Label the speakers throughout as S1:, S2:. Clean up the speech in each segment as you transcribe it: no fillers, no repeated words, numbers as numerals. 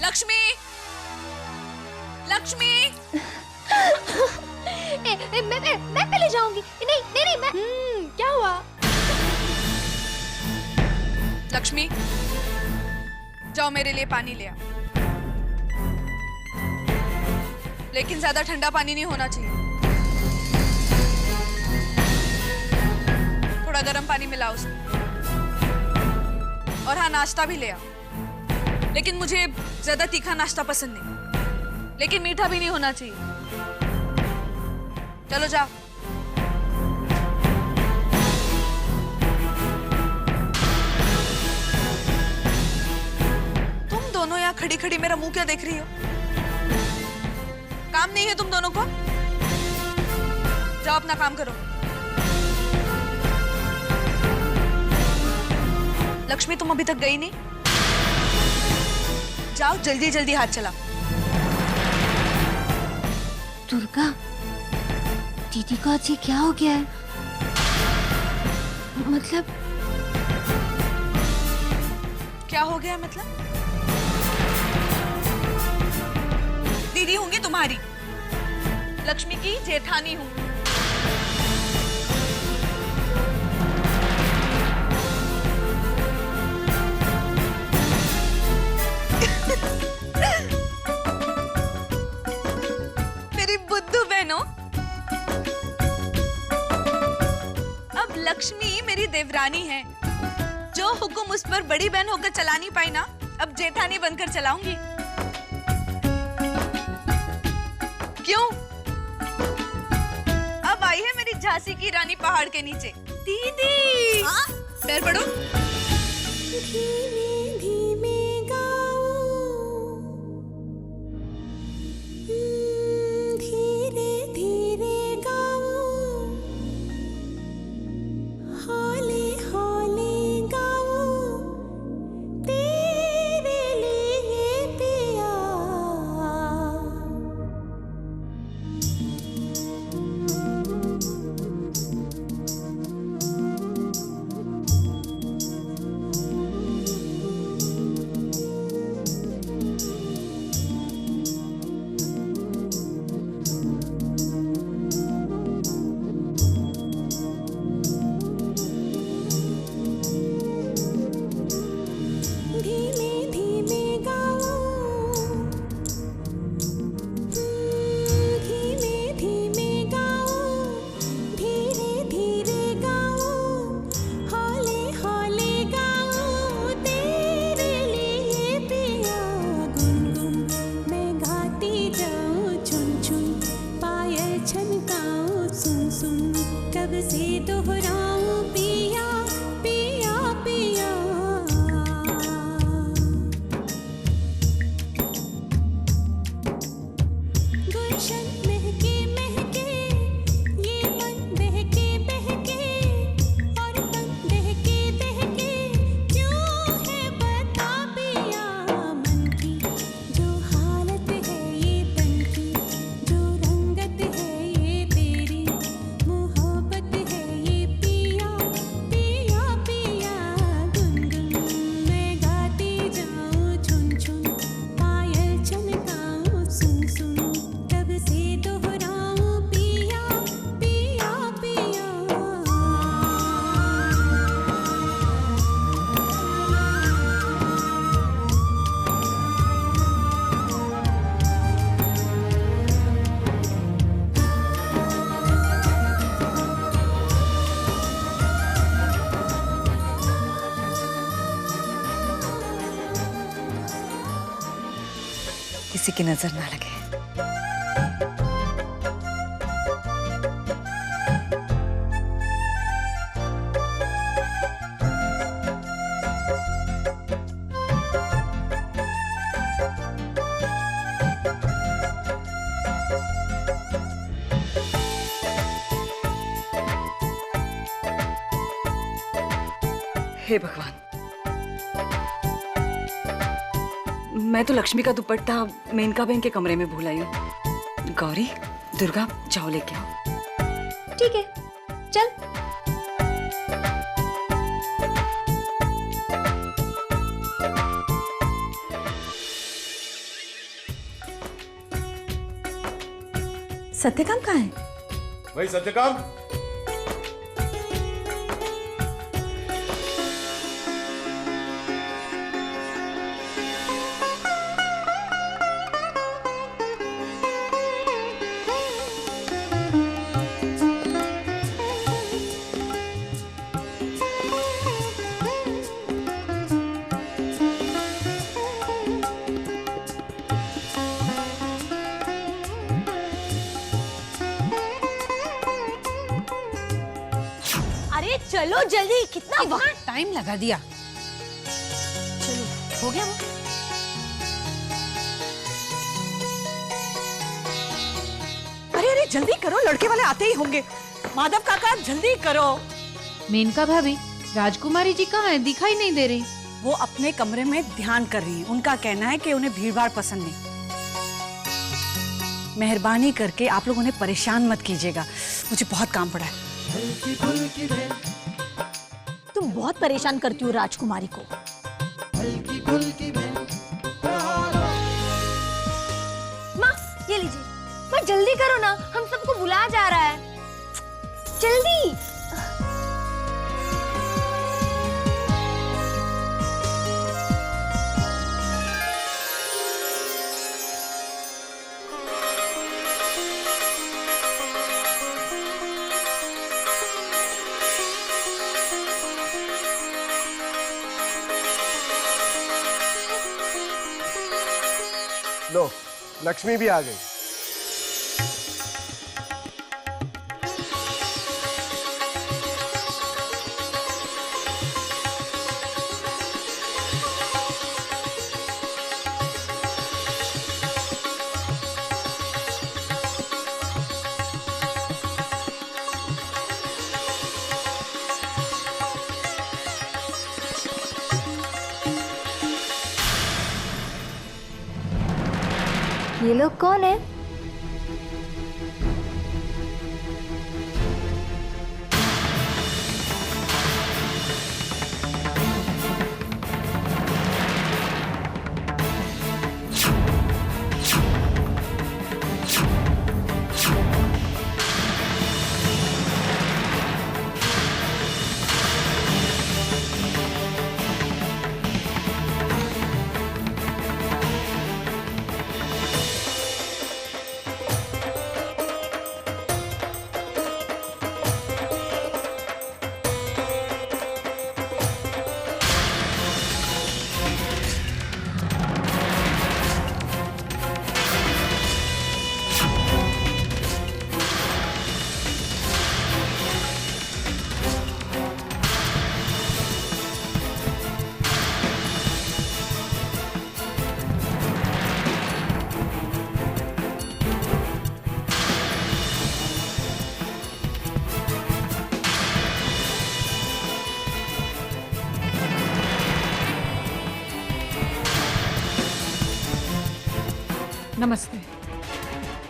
S1: लक्ष्मी, लक्ष्मी।
S2: मैं पहले जाऊंगी। नहीं नहीं नहीं, मैं क्या हुआ?
S1: लक्ष्मी, जाओ मेरे लिए पानी ले आओ, लेकिन ज्यादा ठंडा पानी नहीं होना चाहिए। थोड़ा गर्म पानी मिलाओ उसमें। और हाँ, नाश्ता भी ले आओ, लेकिन मुझे ज्यादा तीखा नाश्ता पसंद नहीं, लेकिन मीठा भी नहीं होना चाहिए। चलो जाओ। तुम दोनों यहाँ खड़ी खड़ी मेरा मुंह क्या देख रही हो? काम नहीं है तुम दोनों को? जाओ अपना काम करो। लक्ष्मी, तुम अभी तक गई नहीं? जाओ जल्दी जल्दी हाथ चलाओ।
S2: दुर्गा, दीदी को आज ये क्या हो गया है? मतलब
S1: क्या हो गया? मतलब दीदी होंगी तुम्हारी, लक्ष्मी की जेठानी हूँ। मेरी बुद्धू बहनों, अब लक्ष्मी मेरी देवरानी है। जो हुक्म उस पर बड़ी बहन होकर चला नहीं पाई ना, अब जेठानी बनकर चलाऊंगी। क्यों? अब आई है मेरी झांसी की रानी पहाड़ के नीचे। दीदी, हाँ? पैर पड़ो।
S3: धीमे धीमे गाओ, धीरे धीरे गाओ, हौले हौले गाओ, तेरे लिए पिया। धीमे धीमे गाओ, धीमे धीमे गाओ, धीरे धीरे गाओ, हौले हौले गाओ, तेरे लिए पिया। गुनगुन मैं गाती जाऊं, छुन छुन पायल छनकाऊं, सुन सुन कब से दोहराऊं, पिया पिया पिया। गुलशन महके महके, ये मन बहके बहके, और तन दहके दहके, क्यों है बता पिया। मन की जो हालत है ये तन की, जो रंगत है ये तेरी, मोहब्बत है ये पिया पिया पिया। गुनगुन मैं गाती जाऊं, छुन छुन पायल छनकाऊं, सुन सुन कब से दोहराऊं, पिया पिया पिया।
S1: किसी की नजर ना लगे। हे भगवान, मैं तो लक्ष्मी का दुपट्टा मेनका बहन के कमरे में भूल आई हूँ। गौरी, दुर्गा, जाओ लेके आओ।
S2: ठीक है, चल।
S1: सत्यकाम कहाँ है?
S4: भाई सत्यकाम,
S2: अरे चलो जल्दी, कितना वक्त।
S1: टाइम लगा दिया।
S2: चलो हो गया वो।
S5: अरे अरे जल्दी करो, लड़के वाले आते ही होंगे। माधव काका जल्दी करो।
S6: मेनका भाभी, राजकुमारी जी कहाँ है? दिखाई नहीं दे रही।
S5: वो अपने कमरे में ध्यान कर रही हैं। उनका कहना है कि उन्हें भीड़भाड़ पसंद नहीं। मेहरबानी करके आप लोग उन्हें परेशान मत कीजिएगा, मुझे बहुत काम पड़ा है।
S2: तुम बहुत परेशान करती हो राजकुमारी को। माँ ये लीजिए। माँ जल्दी करो ना, हम सबको बुलाया जा रहा है। जल्दी।
S7: लो, लक्ष्मी भी आ गई।
S2: ये लोग कौन है?
S6: नमस्ते।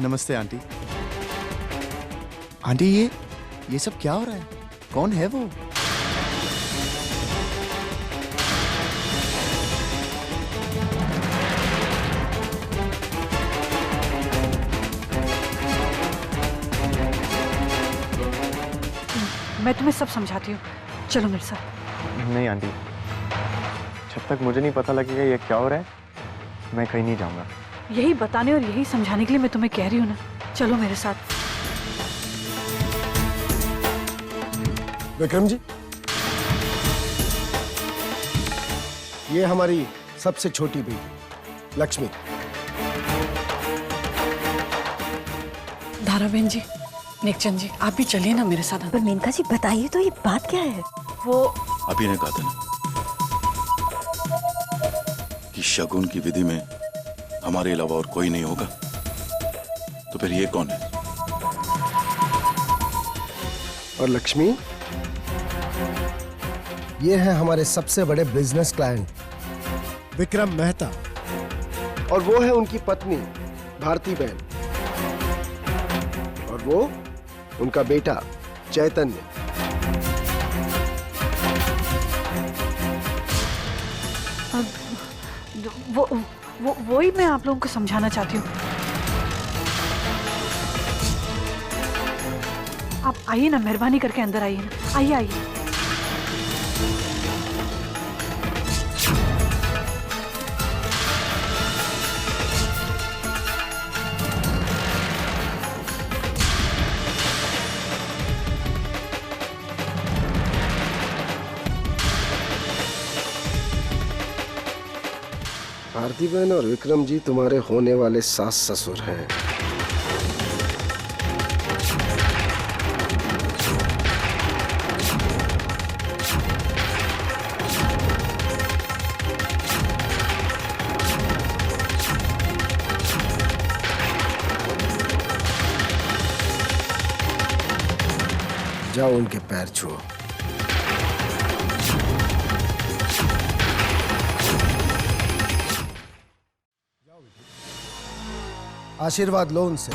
S8: नमस्ते आंटी। आंटी ये सब क्या हो रहा है? कौन है वो?
S5: मैं तुम्हें सब समझाती हूँ, चलो मेरे साथ।
S8: नहीं आंटी, जब तक मुझे नहीं पता लगेगा ये क्या हो रहा है, मैं कहीं नहीं जाऊंगा।
S5: यही बताने और यही समझाने के लिए मैं तुम्हें कह रही हूँ ना, चलो मेरे साथ।
S7: विक्रम जी, ये हमारी सबसे छोटी बेटी लक्ष्मी।
S5: धारा बहन जी, नेकचंद जी, आप भी चलिए ना मेरे साथ।
S2: पर मेनका जी बताइए तो, ये बात क्या है?
S5: वो
S4: अभी ने कहा था ना कि शगुन की विधि में हमारे अलावा और कोई नहीं होगा, तो फिर ये कौन है?
S7: और लक्ष्मी, ये है हमारे सबसे बड़े बिजनेस क्लाइंट विक्रम मेहता, और वो है उनकी पत्नी भारती बहन, और वो उनका बेटा चैतन्य।
S5: वो ही मैं आप लोगों को समझाना चाहती हूँ। आप आइए ना, मेहरबानी करके अंदर आइए ना, आइए आइए।
S7: भारती बहन और विक्रम जी तुम्हारे होने वाले सास ससुर हैं। जाओ उनके पैर छुओ। आशीर्वाद लो उनसे।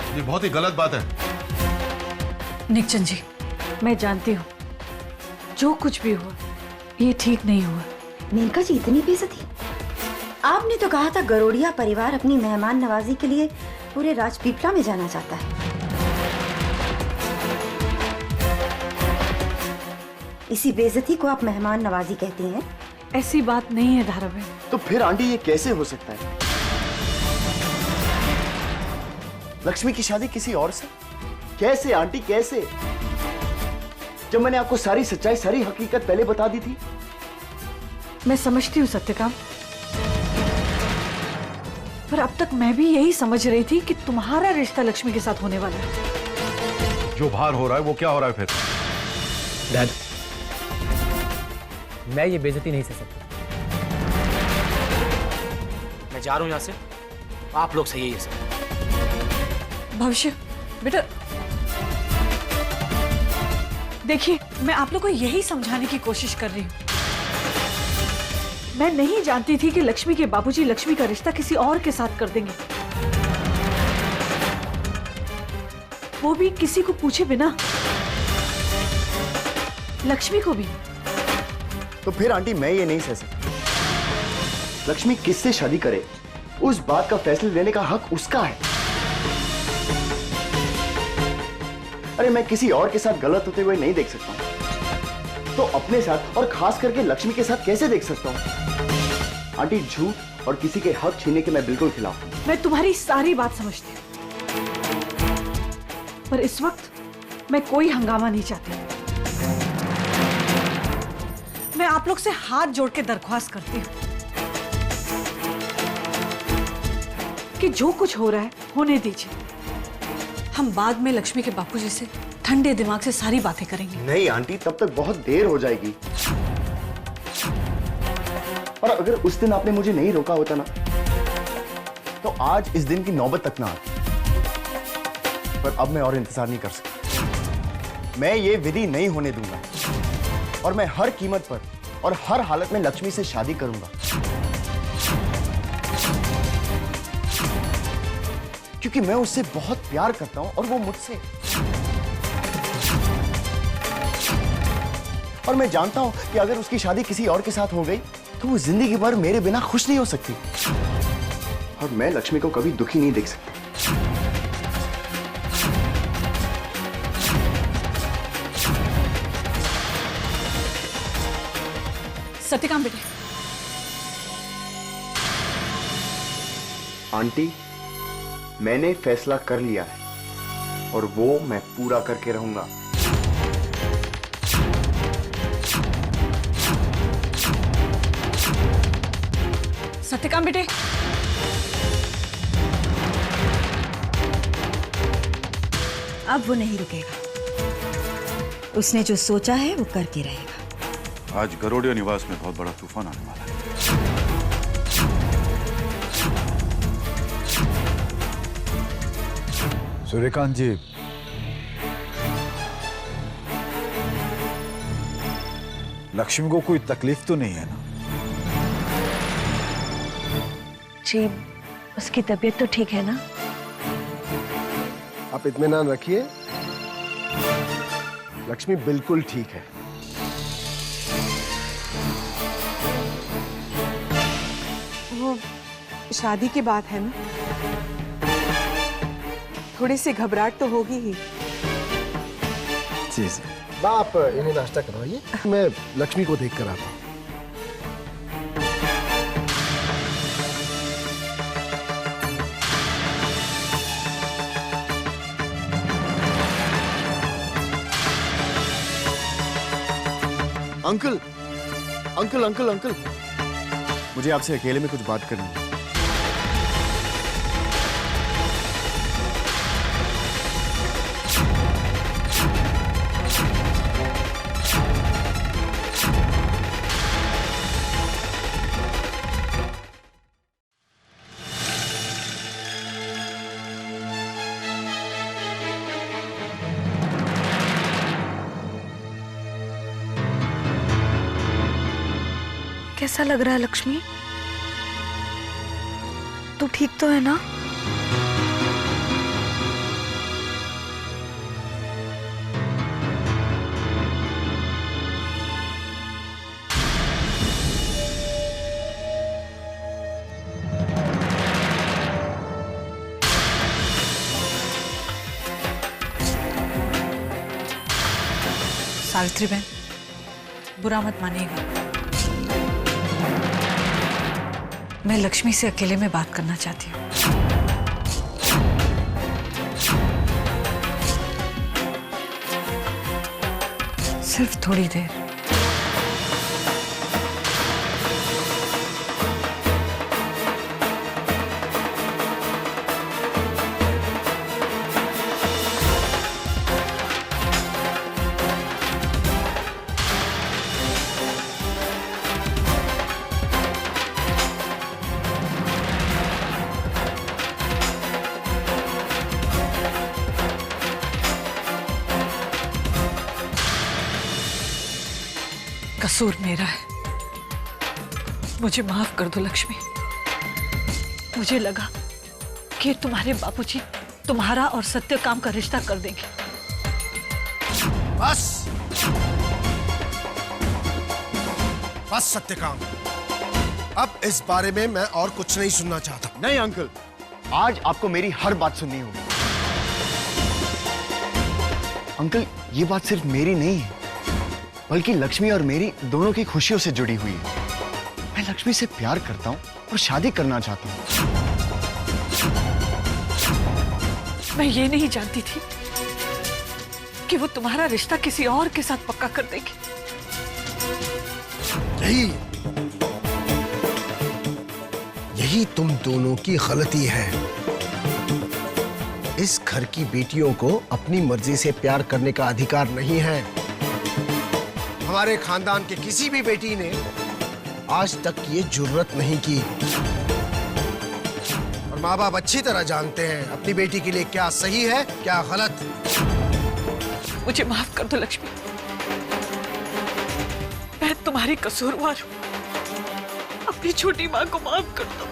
S9: ये बहुत ही गलत बात है।
S5: निकचन जी, मैं जानती हूँ जो कुछ भी हुआ ये ठीक नहीं हुआ।
S10: मेनका जी, इतनी बेइज्जती? आपने तो कहा था गरोड़िया परिवार अपनी मेहमान नवाजी के लिए पूरे राजपीपला में जाना चाहता है। इसी बेइज्जती को आप मेहमान नवाजी कहती हैं?
S5: ऐसी बात नहीं है धारा बहन।
S8: तो फिर आंटी ये कैसे हो सकता है? लक्ष्मी की शादी किसी और से? कैसे आंटी, कैसे? जब मैंने आपको सारी सच्चाई, सारी हकीकत पहले बता दी थी।
S5: मैं समझती हूँ सत्यकाम, पर अब तक मैं भी यही समझ रही थी कि तुम्हारा रिश्ता लक्ष्मी के साथ होने वाला है।
S9: जो बाहर हो रहा है वो क्या हो रहा है फिर?
S11: डैड, मैं ये बेइज्जती नहीं सह सकता। मैं जा रहा हूं यहां से। आप लोग सही है ये सब।
S5: भविष्य बेटा, देखिए, मैं आप लोग को यही समझाने की कोशिश कर रही हूँ। मैं नहीं जानती थी कि लक्ष्मी के बाबूजी लक्ष्मी का रिश्ता किसी और के साथ कर देंगे, वो भी किसी को पूछे बिना, लक्ष्मी को भी।
S8: तो फिर आंटी मैं ये नहीं सह सकता। लक्ष्मी किससे शादी करे, उस बात का फैसला लेने का हक उसका है। अरे मैं किसी और के साथ गलत होते हुए नहीं देख सकता हूं, तो अपने साथ और खास करके लक्ष्मी के साथ कैसे देख सकता हूं? आंटी, झूठ और किसी के हक छीनने के मैं बिल्कुल खिलाफ हूं।
S5: मैं तुम्हारी सारी बात समझती हूँ, पर इस वक्त मैं कोई हंगामा नहीं चाहती। मैं आप लोग से हाथ जोड़ के दरख्वास्त करती हूँ कि जो कुछ हो रहा है होने दीजिए। हम बाद में लक्ष्मी के बापूजी से ठंडे दिमाग से सारी बातें करेंगे।
S8: नहीं आंटी, तब तक बहुत देर हो जाएगी। और अगर उस दिन आपने मुझे नहीं रोका होता ना, तो आज इस दिन की नौबत तक ना आती। पर अब मैं और इंतजार नहीं कर सकता। मैं ये विधि नहीं होने दूंगा और मैं हर कीमत पर और हर हालत में लक्ष्मी से शादी करूंगा, क्योंकि मैं उससे बहुत प्यार करता हूं और वो मुझसे। और मैं जानता हूं कि अगर उसकी शादी किसी और के साथ हो गई तो वो जिंदगी भर मेरे बिना खुश नहीं हो सकती, और मैं लक्ष्मी को कभी दुखी नहीं देख सकता।
S5: सत्यकाम बेटे,
S8: आंटी, मैंने फैसला कर लिया है और वो मैं पूरा करके रहूंगा।
S5: सत्यकाम बेटे,
S10: अब वो नहीं रुकेगा। उसने जो सोचा है वो करके रहेगा।
S4: आज गरोडिया निवास में बहुत बड़ा तूफान आने वाला है।
S9: सूर्यकांत जी, लक्ष्मी को कोई तकलीफ तो नहीं है ना?
S2: जी, उसकी तबीयत तो ठीक है ना?
S7: आप इत्मीनान रखिए, लक्ष्मी बिल्कुल ठीक है।
S12: वो शादी की बात है ना, थोड़ी सी घबराहट तो होगी ही।
S9: जी जी।
S7: आप इन्हें नाश्ता करवाइए, मैं लक्ष्मी को देख कर आता हूँ।
S8: अंकल, अंकल, अंकल, अंकल, मुझे आपसे अकेले में कुछ बात करनी है।
S1: कैसा लग रहा है लक्ष्मी? तू ठीक तो है ना?
S5: सावित्री बहन, बुरा मत मानिएगा, मैं लक्ष्मी से अकेले में बात करना चाहती हूँ। सिर्फ थोड़ी देर। कसूर मेरा है, मुझे माफ कर दो लक्ष्मी। मुझे लगा कि तुम्हारे बापूजी तुम्हारा और सत्यकाम का रिश्ता कर देंगे।
S7: बस बस सत्यकाम, अब इस बारे में मैं और कुछ नहीं सुनना चाहता।
S8: नहीं अंकल, आज आपको मेरी हर बात सुननी होगी। अंकल, ये बात सिर्फ मेरी नहीं है, बल्कि लक्ष्मी और मेरी दोनों की खुशियों से जुड़ी हुई है। मैं लक्ष्मी से प्यार करता हूँ और शादी करना चाहता हूँ।
S5: मैं ये नहीं जानती थी कि वो तुम्हारा रिश्ता किसी और के साथ पक्का कर देगी।
S7: यही तुम दोनों की गलती है। इस घर की बेटियों को अपनी मर्जी से प्यार करने का अधिकार नहीं है। हमारे खानदान के किसी भी बेटी ने आज तक ये जुर्रत नहीं की, और माँ बाप अच्छी तरह जानते हैं अपनी बेटी के लिए क्या सही है क्या गलत।
S5: मुझे माफ कर दो लक्ष्मी, मैं तुम्हारी कसूरवार हूँ। अपनी छोटी माँ को माफ कर दो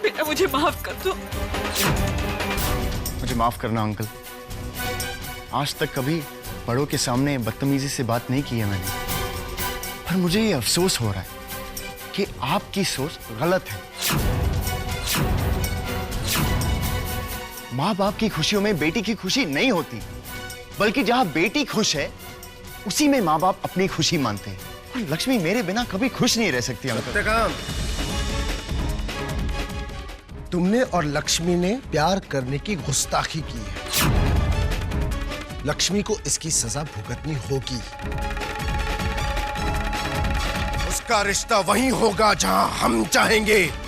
S5: बेटा, मुझे माफ कर दो।
S8: मुझे माफ करना अंकल, आज तक कभी बड़ों के सामने बदतमीजी से बात नहीं की है मैंने, पर मुझे ये अफसोस हो रहा है कि आपकी सोच गलत है। माँ बाप की खुशियों में बेटी की खुशी नहीं होती, बल्कि जहां बेटी खुश है उसी में माँ बाप अपनी खुशी मानते हैं। और लक्ष्मी मेरे बिना कभी खुश नहीं रह सकती अंकल।
S7: तुमने और लक्ष्मी ने प्यार करने की गुस्ताखी की है। लक्ष्मी को इसकी सजा भुगतनी होगी। उसका रिश्ता वहीं होगा जहां हम चाहेंगे।